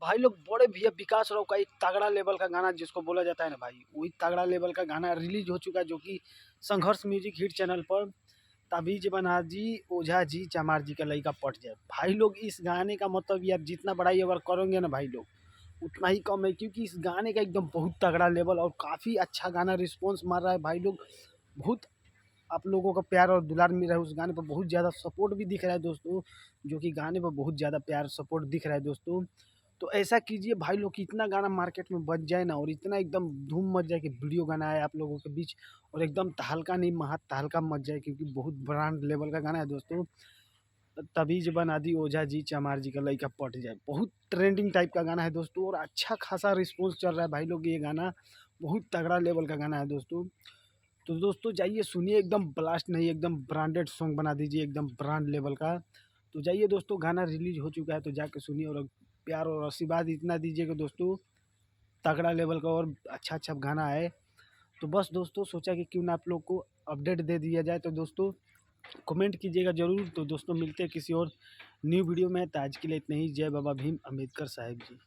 भाई लोग बड़े भैया विकास राव का एक तगड़ा लेवल का गाना जिसको बोला जाता है ना भाई, वही तगड़ा लेवल का गाना रिलीज हो चुका है, जो कि संघर्ष म्यूजिक हिट चैनल पर। ताबीज बना जी ओझा जी चमार जी का लइका पट जाए। भाई लोग इस गाने का मतलब यार जितना बड़ाई अगर करोगे ना भाई लोग उतना ही कम है, क्योंकि इस गाने का एकदम बहुत तगड़ा लेवल और काफ़ी अच्छा गाना रिस्पॉन्स मार रहा है भाई लोग। बहुत आप लोगों का प्यार और दुलार मिल रहा है उस गाने पर, बहुत ज़्यादा सपोर्ट भी दिख रहा है दोस्तों, जो कि गाने पर बहुत ज़्यादा प्यार सपोर्ट दिख रहा है दोस्तों। तो ऐसा कीजिए भाई लोग कि इतना गाना मार्केट में बज जाए ना और इतना एकदम धूम मच जाए कि वीडियो गाना आए आप लोगों के बीच और एकदम तहलका नहीं महा तहलका मच जाए, क्योंकि बहुत ब्रांड लेवल का गाना है दोस्तों। तबीज बना दी ओझा जी चमार जी का लइका पट जाए, बहुत ट्रेंडिंग टाइप का गाना है दोस्तों और अच्छा खासा रिस्पॉन्स चल रहा है भाई लोग। ये गाना बहुत तगड़ा लेवल का गाना है दोस्तों। तो दोस्तों जाइए सुनिए, एकदम ब्लास्ट नहीं एकदम ब्रांडेड सॉन्ग बना दीजिए, एकदम ब्रांड लेवल का। तो जाइए दोस्तों, गाना रिलीज हो चुका है तो जाके सुनिए और प्यार और आशीर्वाद इतना दीजिएगा दोस्तों, तगड़ा लेवल का और अच्छा अच्छा गाना है। तो बस दोस्तों सोचा कि क्यों ना आप लोग को अपडेट दे दिया जाए। तो दोस्तों कमेंट कीजिएगा ज़रूर। तो दोस्तों मिलते हैं किसी और न्यू वीडियो में। तो आज के लिए इतना ही। जय बाबा भीम अम्बेडकर साहिब जी।